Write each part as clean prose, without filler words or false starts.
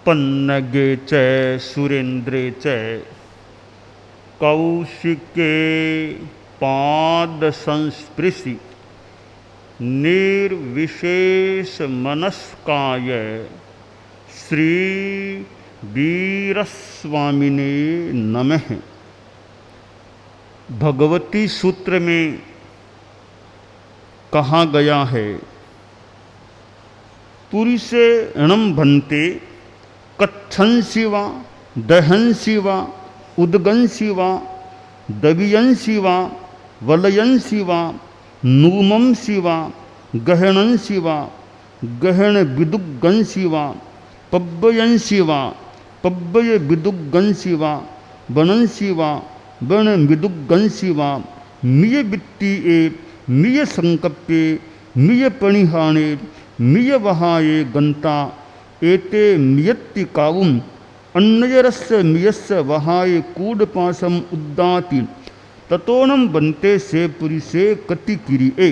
पन्नगे च सुरेन्द्रे च कौशिके पाद संस्पृशि निर्विशेष मनस्काय श्री वीरस्वामिने नमः। भगवती सूत्र में कहा गया है, पुरुषे णम भन्ते कच्छंसि वा दहंसि वा उद्गंसि वा दवियंसि वा वलयंसि वा नूमंसि वा गहणंसि वा गहन विदुगंसि वा पब्बयंसि वा पब्बय विदुगंसि वा बनंसि वा बन विदुगंसि वा मिय वित्ति मिय संकप्ये मिय पणिहाणे मिय वहाये गंता एते मियत्ति कावुम अन्नयरस्य मियस्य वहाये कूडपासम उद्दाति ततोणम बनते से पुरिसे कति किरिए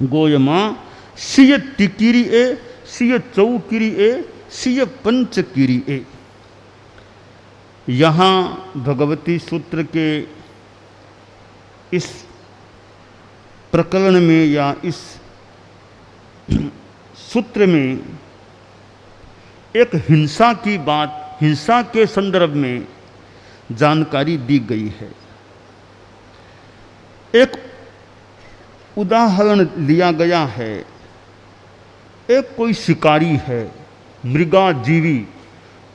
गोयमा सिय तिकिरिए सिय चौकिरिए सिय पंच किरिए। यहाँ भगवती सूत्र के इस प्रकरण में या इस सूत्र में एक हिंसा की बात, हिंसा के संदर्भ में जानकारी दी गई है। एक उदाहरण लिया गया है। एक कोई शिकारी है, मृगाजीवी,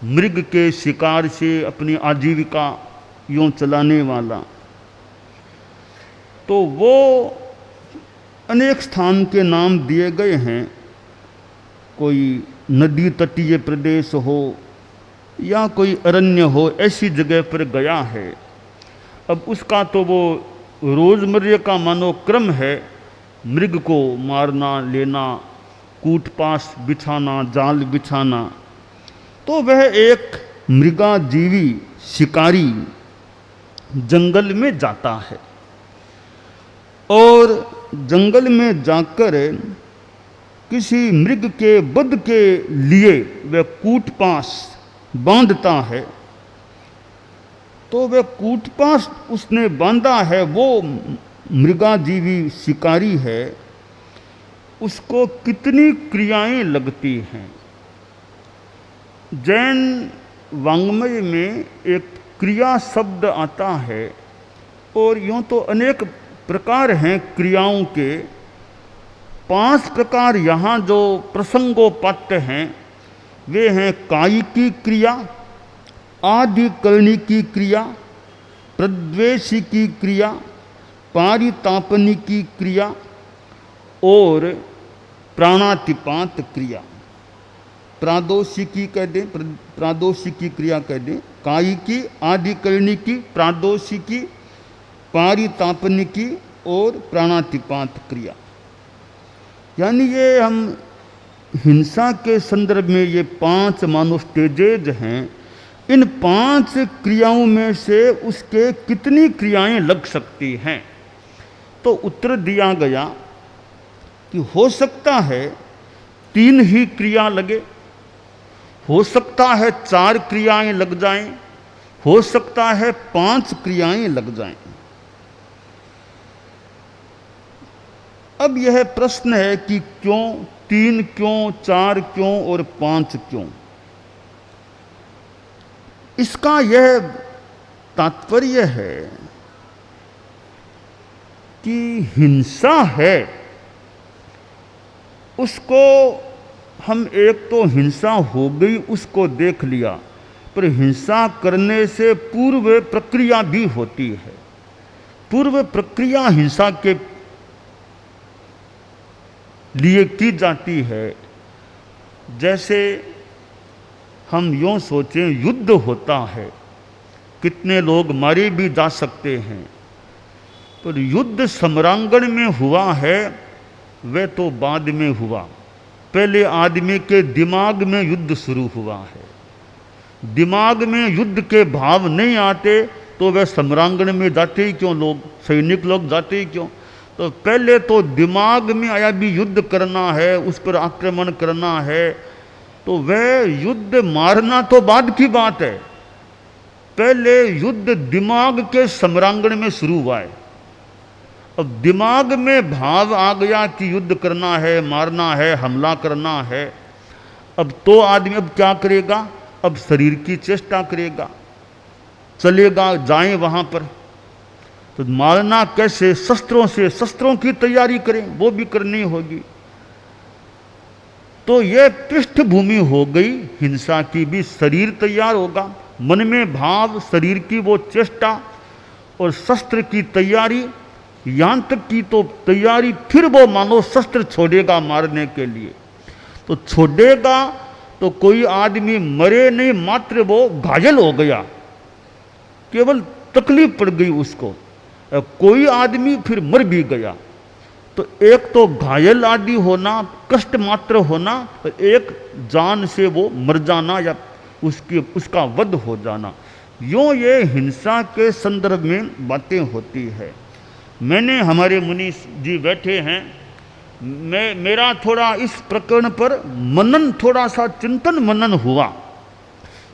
मृग के शिकार से अपनी आजीविका यूं चलाने वाला, तो वो अनेक स्थान के नाम दिए गए हैं। कोई नदी तटीय प्रदेश हो या कोई अरण्य हो, ऐसी जगह पर गया है। अब उसका तो वो रोजमर्रे का मनोक्रम है, मृग को मारना, लेना, कूटपास बिछाना, जाल बिछाना। तो वह एक मृगाजीवी शिकारी जंगल में जाता है और जंगल में जाकर किसी मृग के वध के लिए वह कूटपास बांधता है। तो वह कूटपास उसने बांधा है, वो मृगाजीवी शिकारी है, उसको कितनी क्रियाएं लगती हैं। जैन वाङ्मय में एक क्रिया शब्द आता है और यूँ तो अनेक प्रकार हैं क्रियाओं के। 5 प्रकार यहाँ जो प्रसंगोपात्य हैं वे हैं कायिकी क्रिया, आदिकर्णिकी क्रिया, प्रद्वेषिकी क्रिया, पारितापनिकी क्रिया और प्राणातिपात क्रिया। प्रादोषिकी कह दें, प्रादोषिकी क्रिया कह दें, कायिकी, आदिकर्णिकी, प्रादोषिकी, पारितापनिकी और प्राणातिपात क्रिया। यानी ये हम हिंसा के संदर्भ में ये 5 मानो स्टेजेज हैं। इन 5 क्रियाओं में से उसके कितनी क्रियाएं लग सकती हैं। तो उत्तर दिया गया कि हो सकता है 3 ही क्रिया लगे, हो सकता है 4 क्रियाएं लग जाएं, हो सकता है 5 क्रियाएं लग जाएं। अब यह प्रश्न है कि क्यों 3 क्यों, 4 क्यों और 5 क्यों। इसका यह तात्पर्य है कि हिंसा है, उसको हम एक तो हिंसा हो गई उसको देख लिया, पर हिंसा करने से पूर्व प्रक्रिया भी होती है। पूर्व प्रक्रिया हिंसा के लिए की जाती है। जैसे हम यूँ सोचें, युद्ध होता है, कितने लोग मारे भी जा सकते हैं, पर युद्ध सम्रांगण में हुआ है वह तो बाद में हुआ। पहले आदमी के दिमाग में युद्ध शुरू हुआ है। दिमाग में युद्ध के भाव नहीं आते तो वह सम्रांगण में जाते ही क्यों, लोग सैनिक लोग जाते ही क्यों। तो पहले तो दिमाग में आया भी युद्ध करना है, उस पर आक्रमण करना है, तो वह युद्ध मारना तो बाद की बात है, पहले युद्ध दिमाग के सम्रांगण में शुरू हुआ है। अब दिमाग में भाव आ गया कि युद्ध करना है, मारना है, हमला करना है, अब तो आदमी अब क्या करेगा, अब शरीर की चेष्टा करेगा, चलेगा, जाए वहां पर। तो मारना कैसे, शस्त्रों से, शस्त्रों की तैयारी करें, वो भी करनी होगी। तो ये पृष्ठभूमि हो गई हिंसा की भी, शरीर तैयार होगा, मन में भाव, शरीर की वो चेष्टा और शस्त्र की तैयारी, यहां तक की तो तैयारी, फिर वो मानो शस्त्र छोड़ेगा मारने के लिए। तो छोड़ेगा तो कोई आदमी मरे नहीं, मात्र वो घायल हो गया, केवल तकलीफ पड़ गई उसको, कोई आदमी फिर मर भी गया। तो एक तो घायल आदि होना, कष्ट मात्र होना, और एक जान से वो मर जाना या उसका वध हो जाना। यूँ ये हिंसा के संदर्भ में बातें होती है। मैंने, हमारे मुनि जी बैठे हैं, मेरा थोड़ा इस प्रकरण पर मनन, थोड़ा सा चिंतन मनन हुआ।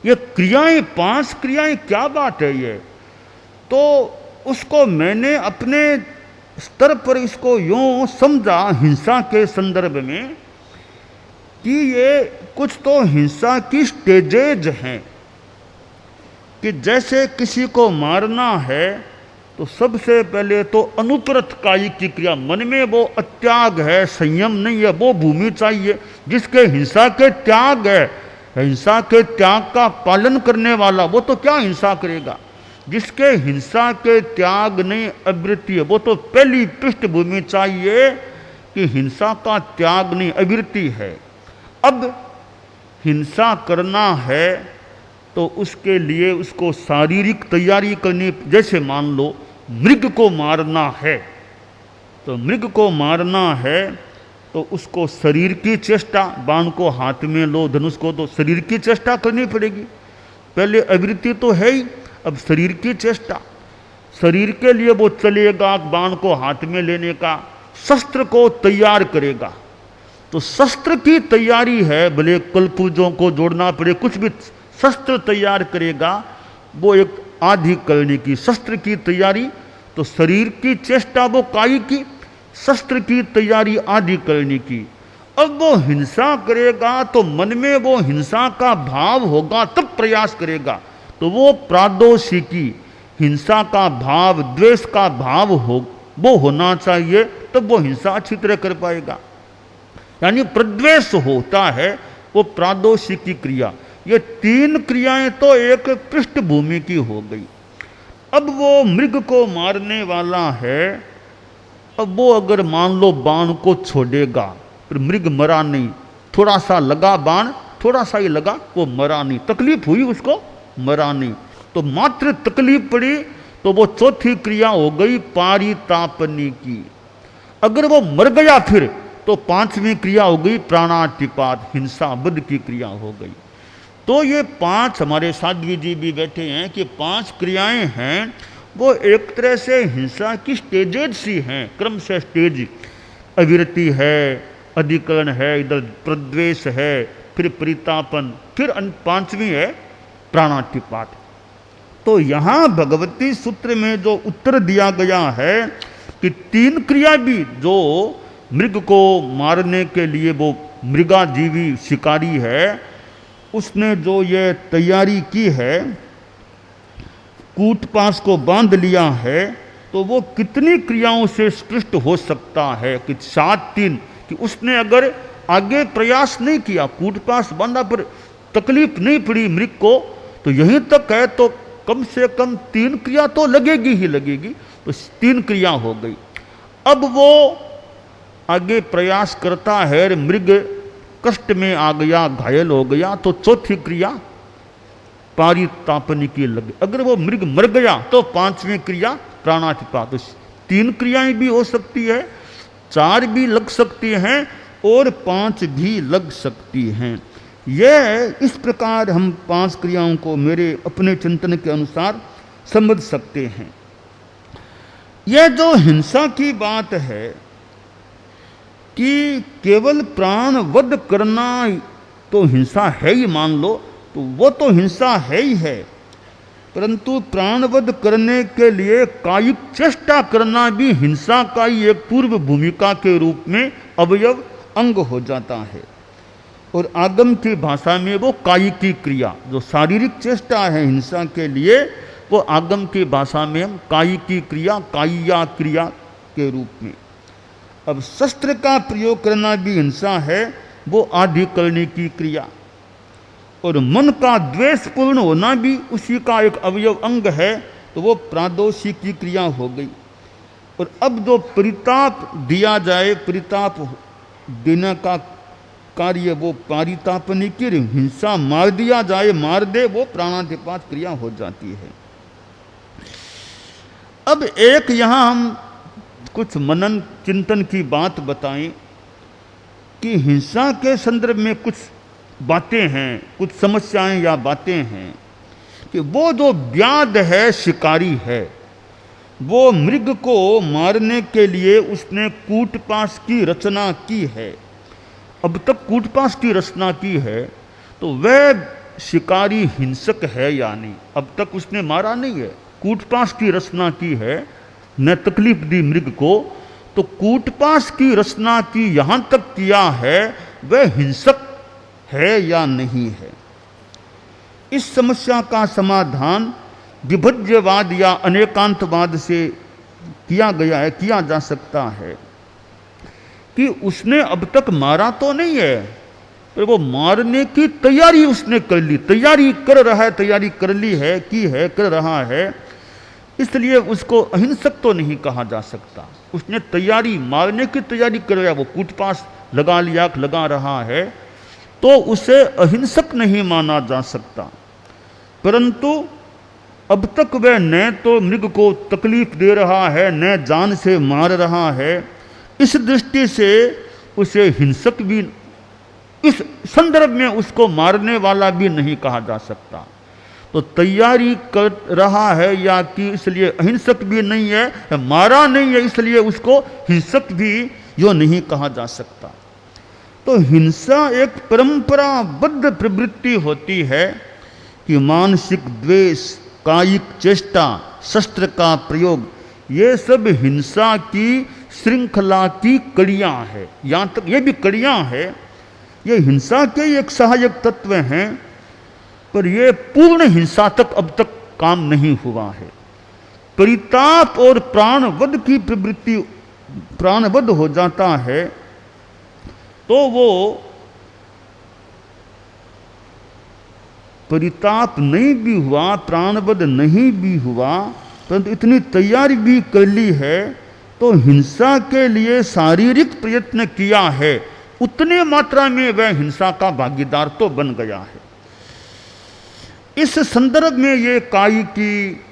ये क्रियाएं, 5 क्रियाएं, क्या बात है ये। तो उसको मैंने अपने स्तर पर इसको यूँ समझा हिंसा के संदर्भ में कि ये कुछ तो हिंसा की स्टेजेज हैं, कि जैसे किसी को मारना है तो सबसे पहले तो अनुपरत कायिक की क्रिया, मन में वो अत्याग है, संयम नहीं है, वो भूमि चाहिए। जिसके हिंसा के त्याग है, हिंसा के त्याग का पालन करने वाला, वो तो क्या हिंसा करेगा। जिसके हिंसा के त्याग नहीं, अवृत्ति है, वो तो पहली पृष्ठभूमि चाहिए कि हिंसा का त्याग नहीं, अवृत्ति है। अब हिंसा करना है तो उसके लिए उसको शारीरिक तैयारी करनी। जैसे मान लो मृग को मारना है, तो मृग को मारना है तो उसको शरीर की चेष्टा, बाण को हाथ में लो, धनुष को, तो शरीर की चेष्टा करनी पड़ेगी। पहले अवृत्ति तो है ही, अब शरीर की चेष्टा, शरीर के लिए वो चलेगा, बाण को हाथ में लेने का, शस्त्र को तैयार करेगा। तो शस्त्र की तैयारी है, भले कलपुर्जों को जोड़ना पड़े, कुछ भी शस्त्र तैयार करेगा, वो एक आधी करने की शस्त्र की तैयारी। तो शरीर की चेष्टा वो कायिक की, शस्त्र की तैयारी आदि करने की। अब वो हिंसा करेगा तो मन में वो हिंसा का भाव होगा, तब प्रयास करेगा। तो वो प्रादोषिकी, हिंसा का भाव, द्वेष का भाव हो, वो होना चाहिए, तब वो हिंसा अच्छी तरह कर पाएगा। यानी प्रद्वेष होता है वो प्रादोषिकी क्रिया। ये 3 क्रियाएं तो एक पृष्ठभूमि की हो गई। अब वो मृग को मारने वाला है, अब वो अगर मान लो बाण को छोड़ेगा, फिर मृग मरा नहीं, थोड़ा सा लगा बाण, थोड़ा सा ही लगा, वो मरा नहीं, तकलीफ हुई उसको, मरा नहीं, तो मात्र तकलीफ पड़ी, तो वो चौथी क्रिया हो गई पारितापनी की। अगर वो मर गया फिर तो 5वीं क्रिया हो गई प्राणातिपात, हिंसा वध की क्रिया हो गई। तो ये 5, हमारे साध्वी जी भी बैठे हैं कि 5 क्रियाएं हैं, वो एक तरह से हिंसा की स्टेजेज सी हैं, क्रम से स्टेज। अविरति है, अधिकरण है, इधर प्रद्वेष है, फिर परितापन, फिर 5वीं है प्राणातिपात। तो यहाँ भगवती सूत्र में जो उत्तर दिया गया है कि 3 क्रिया भी, जो मृग को मारने के लिए वो मृगाजीवी शिकारी है, उसने जो ये तैयारी की है, कूटपास को बांध लिया है, तो वो कितनी क्रियाओं से स्पृष्ट हो सकता है कि 7-3, कि उसने अगर आगे प्रयास नहीं किया, कूटपास बांधा पर तकलीफ नहीं पड़ी मृग को, तो यहीं तक है, तो कम से कम 3 क्रिया तो लगेगी ही लगेगी। तो 3 क्रिया हो गई। अब वो आगे प्रयास करता है, मृग कष्ट में आ गया, घायल हो गया, तो चौथी क्रिया पारितापनी की लगे। अगर वो मृग मर गया तो 5वीं क्रिया प्राणातिपात। 3 क्रियाएं भी हो सकती है, 4 भी लग सकती हैं और 5 भी लग सकती हैं। यह इस प्रकार हम 5 क्रियाओं को मेरे अपने चिंतन के अनुसार समझ सकते हैं। यह जो हिंसा की बात है कि केवल प्राण वध करना तो हिंसा है ही मान लो, तो वो तो हिंसा है ही है, परंतु प्राणवध करने के लिए कायिक चेष्टा करना भी हिंसा का ही एक पूर्व भूमिका के रूप में अवयव अंग हो जाता है। और आगम की भाषा में वो कायिकी क्रिया, जो शारीरिक चेष्टा है हिंसा के लिए, वो आगम की भाषा में हम कायिकी क्रिया, कायिया क्रिया के रूप में। अब शस्त्र का प्रयोग करना भी हिंसा है, वो आधिकरणी की क्रिया। और मन का द्वेषपूर्ण होना भी उसी का एक अवयव अंग है, तो वो प्रादोषी की क्रिया हो गई। और अब जो परिताप दिया जाए, परिताप देने का कार्य वो पारितापनी की, हिंसा मार दिया जाए, मार दे, वो प्राणाधिपात क्रिया हो जाती है। अब एक यहां हम कुछ मनन चिंतन की बात बताएं कि हिंसा के संदर्भ में कुछ बातें हैं, कुछ समस्याएं या बातें हैं कि वो जो व्याध है, शिकारी है, वो मृग को मारने के लिए उसने कूटपाश की रचना की है। अब तक कूटपाश की रचना की है, तो वह शिकारी हिंसक है या नहीं? अब तक उसने मारा नहीं है, कूटपाश की रचना की है, न तकलीफ दी मृग को, तो कूटपाश की रचना की यहां तक किया है, वह हिंसक है या नहीं है? इस समस्या का समाधान विभज्यवाद या अनेकांतवाद से किया गया है, किया जा सकता है कि उसने अब तक मारा तो नहीं है, पर वो मारने की तैयारी उसने कर ली, तैयारी कर रहा है, तैयारी कर ली है, की है, कर रहा है, इसलिए उसको अहिंसक तो नहीं कहा जा सकता। उसने तैयारी, मारने की तैयारी कर रहा है, वो कूटपाश लगा लिया, लगा रहा है, तो उसे अहिंसक नहीं माना जा सकता। परंतु अब तक वह न तो मृग को तकलीफ दे रहा है, न जान से मार रहा है, इस दृष्टि से उसे हिंसक भी, इस संदर्भ में उसको मारने वाला भी नहीं कहा जा सकता। तो तैयारी कर रहा है या कि इसलिए अहिंसक भी नहीं है, मारा नहीं है इसलिए उसको हिंसक भी यो नहीं कहा जा सकता। तो हिंसा एक परंपराबद्ध प्रवृत्ति होती है कि मानसिक द्वेष, कायिक चेष्टा, शस्त्र का प्रयोग, ये सब हिंसा की श्रृंखला की कड़ियां है। यहाँ तक ये भी कड़ियां है, ये हिंसा के एक सहायक तत्व हैं, पर ये पूर्ण हिंसा तक अब तक काम नहीं हुआ है। परिताप और प्राणवध की प्रवृत्ति, प्राणवध हो जाता है, तो वो परिताप नहीं भी हुआ, प्राणवध नहीं भी हुआ, परंतु इतनी तैयारी भी कर ली है, तो हिंसा के लिए शारीरिक प्रयत्न किया है, उतने मात्रा में वह हिंसा का भागीदार तो बन गया है। इस संदर्भ में ये कायिकी,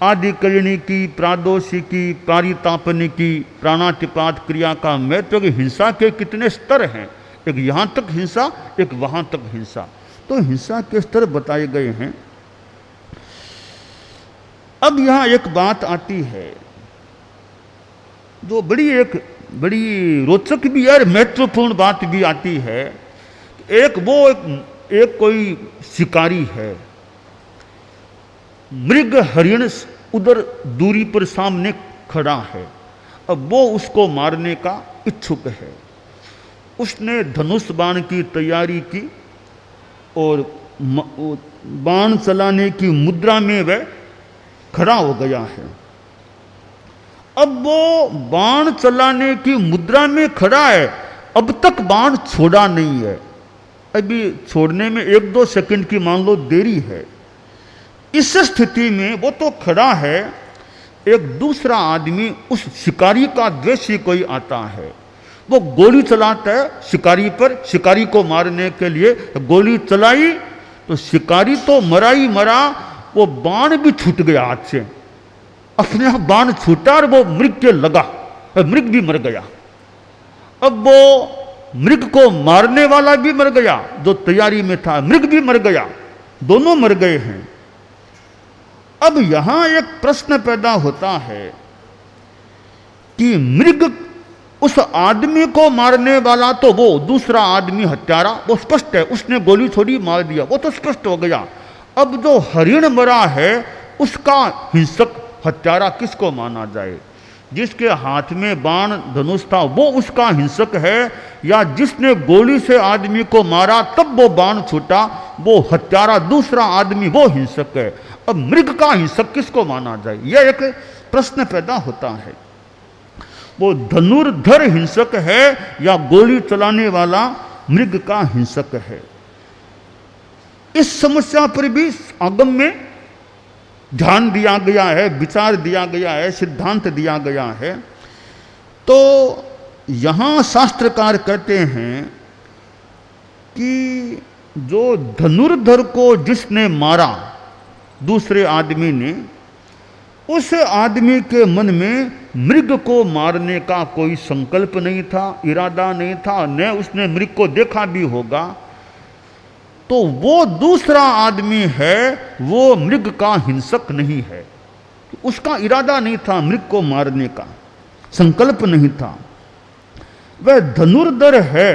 आधिकरणी की, प्रादोषिकी, पारितापनी की, प्राणातिपात क्रिया का महत्व कि हिंसा के कितने स्तर हैं, एक यहाँ तक हिंसा, एक वहाँ तक हिंसा, तो हिंसा के स्तर बताए गए हैं। अब यहाँ एक बात आती है जो बड़ी रोचक भी है, महत्वपूर्ण बात भी आती है। एक कोई शिकारी है, मृग हरिण उधर दूरी पर सामने खड़ा है, अब वो उसको मारने का इच्छुक है। उसने धनुष बाण की तैयारी की और बाण चलाने की मुद्रा में वह खड़ा हो गया है। अब वो बाण चलाने की मुद्रा में खड़ा है, अब तक बाण छोड़ा नहीं है, अभी छोड़ने में 1-2 सेकंड की मान लो देरी है। इस स्थिति में वो तो खड़ा है, एक दूसरा आदमी, उस शिकारी का द्वेषी कोई आता है, वो गोली चलाता है शिकारी पर, शिकारी को मारने के लिए गोली चलाई, तो शिकारी तो मरा ही मरा, वो बाण भी छूट गया हाथ से, अपने आप बाण छूटा और वो मृग के लगा, मृग भी मर गया। अब वो मृग को मारने वाला भी मर गया, जो तैयारी में था, मृग भी मर गया, दोनों मर गए हैं। अब यहां एक प्रश्न पैदा होता है कि मृग उस आदमी को मारने वाला तो वो दूसरा आदमी हत्यारा, वो स्पष्ट है, उसने गोली थोड़ी मार दिया, वो तो स्पष्ट हो गया। अब जो हरिण मरा है उसका हिंसक हत्यारा किसको माना जाए? जिसके हाथ में बाण धनुष था वो उसका हिंसक है, या जिसने गोली से आदमी को मारा तब वो बाण छूटा वो हत्यारा दूसरा आदमी वो हिंसक है? अब मृग का हिंसक किसको माना जाए, यह एक प्रश्न पैदा होता है। वो धनुर्धर हिंसक है या गोली चलाने वाला मृग का हिंसक है? इस समस्या पर भी आगम में ध्यान दिया गया है, विचार दिया गया है, सिद्धांत दिया गया है। तो यहाँ शास्त्रकार कहते हैं कि जो धनुर्धर को जिसने मारा दूसरे आदमी ने, उस आदमी के मन में मृग को मारने का कोई संकल्प नहीं था, इरादा नहीं था, न उसने मृग को देखा भी होगा। तो वो दूसरा आदमी है, वो मृग का हिंसक नहीं है। उसका इरादा नहीं था मृग को मारने का, संकल्प नहीं था। वह धनुर्धर है,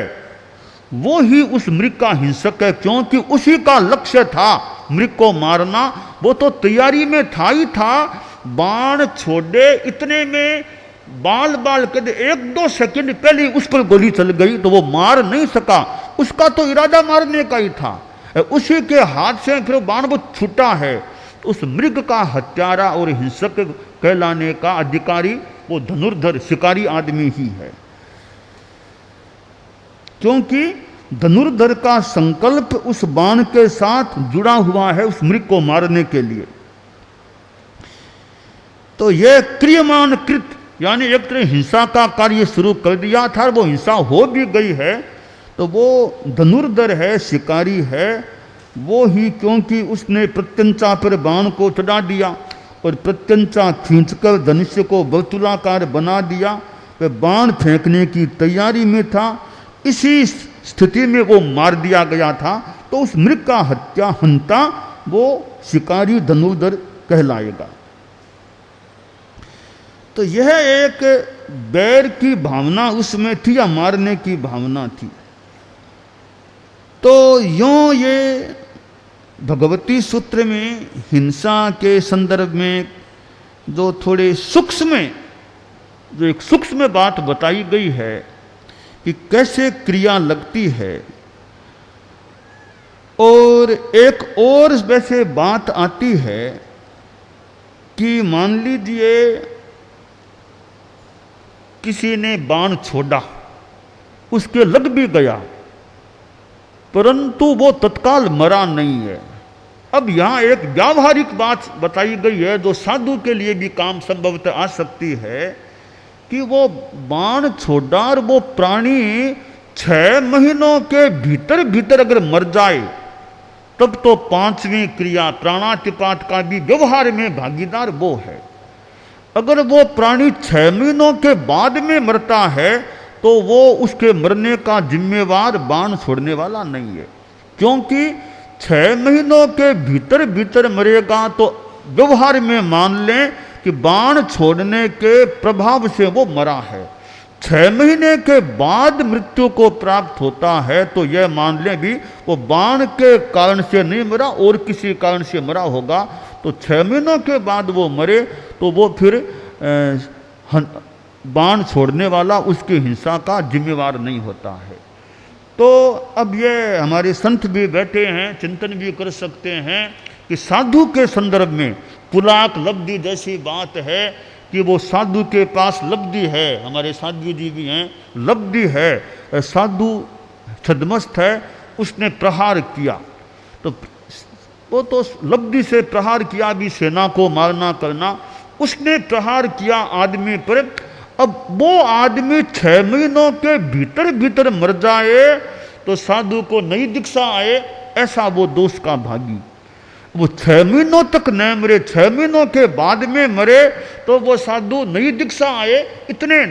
वो ही उस मृग का हिंसक है, क्योंकि उसी का लक्ष्य था मृग को मारना। वो तो तैयारी में था ही था, बाण छोड़े इतने में बाल बाल कर 1-2 सेकंड पहले उस पर गोली चल गई तो वो मार नहीं सका। उसका तो इरादा मारने का ही था, उसी के हाथ से फिर बाण वो छूटा है। तो उस मृग का हत्यारा और हिंसक कहलाने का अधिकारी वो धनुर्धर शिकारी आदमी ही है, क्योंकि धनुर्धर का संकल्प उस बाण के साथ जुड़ा हुआ है उस मृग को मारने के लिए। तो यह क्रियमान कृत, यानी एक तरह हिंसा का कार्य शुरू कर दिया था, वो हिंसा हो भी गई है। तो वो धनुर्धर है, शिकारी है वो ही, क्योंकि उसने प्रत्यंचा पर बाण को चढ़ा दिया और प्रत्यंचा खींचकर धनुष्य को वर्तुलाकार बना दिया। वह बाण फेंकने की तैयारी में था, इसी स्थिति में वो मार दिया गया था। तो उस मृग का हंता वो शिकारी धनुर्धर कहलाएगा। तो यह एक बैर की भावना उसमें थी या मारने की भावना थी। तो यूं ये भगवती सूत्र में हिंसा के संदर्भ में जो थोड़े सूक्ष्म, जो एक सूक्ष्म बात बताई गई है कि कैसे क्रिया लगती है, और एक और वैसे बात आती है कि मान लीजिए किसी ने बाण छोड़ा, उसके लग भी गया, परंतु वो तत्काल मरा नहीं है। अब यहाँ एक व्यावहारिक बात बताई गई है जो साधु के लिए भी काम संभवतः आ सकती है कि वो बाण छोड़ा और वो प्राणी 6 महीनों के भीतर भीतर अगर मर जाए तब तो 5वीं क्रिया प्राणातिपात का भी व्यवहार में भागीदार वो है। अगर वो प्राणी 6 महीनों के बाद में मरता है तो वो उसके मरने का जिम्मेवार बाण छोड़ने वाला नहीं है, क्योंकि 6 महीनों के भीतर भीतर मरेगा तो व्यवहार में मान लें कि बाण छोड़ने के प्रभाव से वो मरा है। 6 महीने के बाद मृत्यु को प्राप्त होता है तो यह मान लें भी वो बाण के कारण से नहीं मरा और किसी कारण से मरा होगा। तो 6 महीनों के बाद वो मरे तो वो फिर बाण छोड़ने वाला उसकी हिंसा का जिम्मेवार नहीं होता है। तो अब ये हमारे संत भी बैठे हैं, चिंतन भी कर सकते हैं कि साधु के संदर्भ में पुलाक लब्धि जैसी बात है कि वो साधु के पास लब्धि है, हमारे साधु जी भी हैं, लब्धि है, साधु छद्मस्त है, उसने प्रहार किया तो वो तो लब्धि से प्रहार किया भी, सेना को मारना करना, उसने प्रहार किया आदमी पर। अब वो आदमी 6 महीनों के भीतर भीतर मर जाए तो साधु को नई दीक्षा आए, ऐसा वो दोष का भागी। वो 6 महीनों तक न मरे, 6 महीनों के बाद में मरे तो वो साधु नई दीक्षा आए, इतने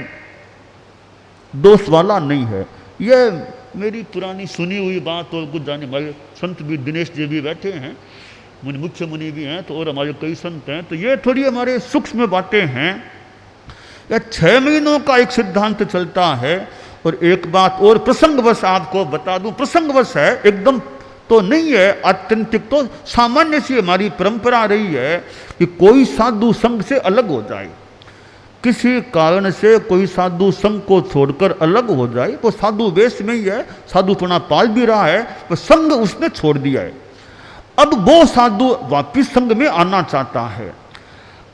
दोष वाला नहीं है। यह मेरी पुरानी सुनी हुई बात, और कुछ जाने हमारे संत भी दिनेश जी भी बैठे हैं, मुख्य मुनि भी हैं, तो और हमारे कई संत हैं। तो ये थोड़ी हमारे सूक्ष्म बातें हैं या 6 महीनों का एक सिद्धांत चलता है। और एक बात और प्रसंगवश आपको बता दूं, प्रसंगवश है, एकदम तो नहीं है, आत्यंतिक तो सामान्य सी हमारी परंपरा रही है कि कोई साधु संघ से अलग हो जाए, किसी कारण से कोई साधु संघ को छोड़कर अलग हो जाए, वो साधु वेश में ही है, साधुपना पाल भी रहा है, वो संघ उसने छोड़ दिया है। अब वो साधु वापिस संघ में आना चाहता है,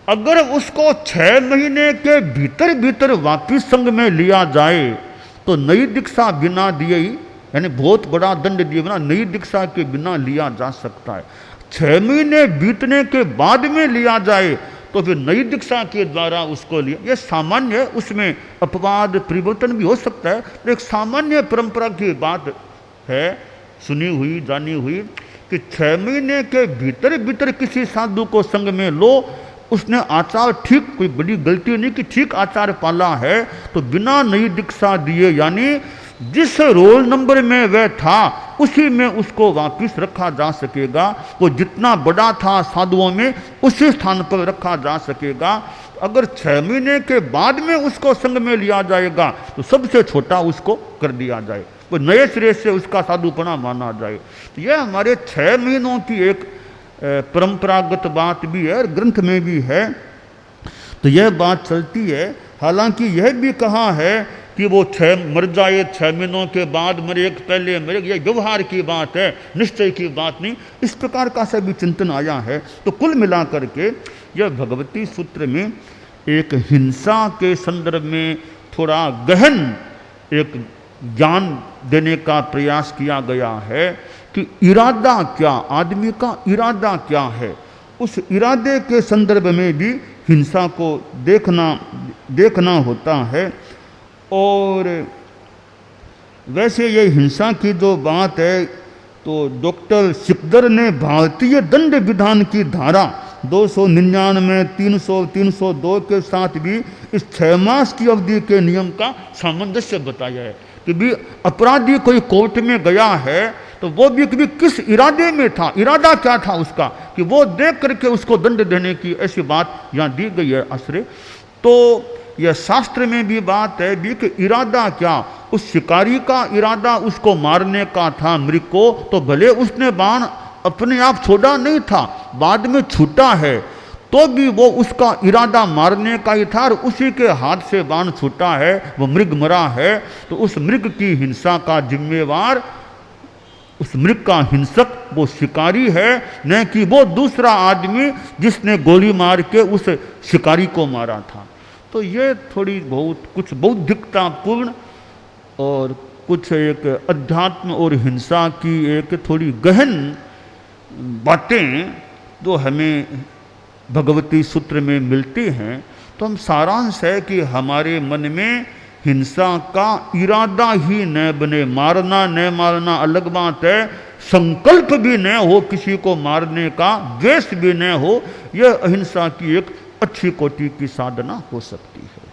अगर उसको 6 महीने के भीतर भीतर वापिस संघ में लिया जाए तो नई दीक्षा बिना दिए ही, यानी बहुत बड़ा दंड दिए बिना नई दीक्षा के बिना लिया जा सकता है। 6 महीने बीतने के बाद में लिया जाए तो फिर नई दीक्षा के द्वारा उसको लिया, यह सामान्य है, उसमें अपवाद परिवर्तन भी हो सकता है, एक सामान्य परंपरा की बात है, सुनी हुई जानी हुई, कि 6 महीने के भीतर भीतर किसी साधु को संग में लो, उसने आचार ठीक, कोई बड़ी गलती नहीं कि ठीक आचार पाला है, तो बिना नई दीक्षा दिए, यानी जिस रोल नंबर में वह था उसी में उसको वापिस रखा जा सकेगा। वो जितना बड़ा था साधुओं में उसी स्थान पर रखा जा सकेगा। अगर 6 महीने के बाद में उसको संग में लिया जाएगा तो सबसे छोटा उसको कर दिया जाए, वो नए सिरे से उसका साधुपना माना जाए। तो यह हमारे 6 महीनों की एक परंपरागत बात भी है और ग्रंथ में भी है, तो यह बात चलती है। हालांकि यह भी कहा है कि वो मर जाए 6 महीनों के बाद मरे, पहले मरे, यह व्यवहार की बात है, निश्चय की बात नहीं। इस प्रकार का सभी चिंतन आया है। तो कुल मिलाकर के यह भगवती सूत्र में एक हिंसा के संदर्भ में थोड़ा गहन एक ज्ञान देने का प्रयास किया गया है कि इरादा क्या, आदमी का इरादा क्या है, उस इरादे के संदर्भ में भी हिंसा को देखना होता है। और वैसे ये हिंसा की जो बात है, तो डॉक्टर सिकदर ने भारतीय दंड विधान की धारा 299, 300, 302 के साथ भी इस 6 मास की अवधि के नियम का सामंजस्य बताया है कि भी अपराधी कोई कोर्ट में गया है तो वो भी कभी किस इरादे में था, इरादा क्या था उसका, कि वो देख करके उसको दंड देने की ऐसी बात यहाँ दी गई है आश्रय। तो यह शास्त्र में भी बात है भी कि इरादा क्या, उस शिकारी का इरादा उसको मारने का था मृग को, तो भले उसने बाण अपने आप छोड़ा नहीं था, बाद में छूटा है, तो भी वो उसका इरादा मारने का ही था और उसी के हाथ से बाण छूटा है, वो मृग मरा है। तो उस मृग की हिंसा का जिम्मेवार, उस मृग का हिंसक वो शिकारी है, न कि वो दूसरा आदमी जिसने गोली मार के उस शिकारी को मारा था। तो ये थोड़ी बहुत कुछ बौद्धिकतापूर्ण और कुछ एक अध्यात्म और हिंसा की एक थोड़ी गहन बातें जो हमें भगवती सूत्र में मिलती हैं। तो हम सारांश है कि हमारे मन में हिंसा का इरादा ही न बने, मारना न मारना अलग बात है, संकल्प भी न हो किसी को मारने का, द्वेष भी न हो, यह अहिंसा की एक अच्छी कोटि की साधना हो सकती है।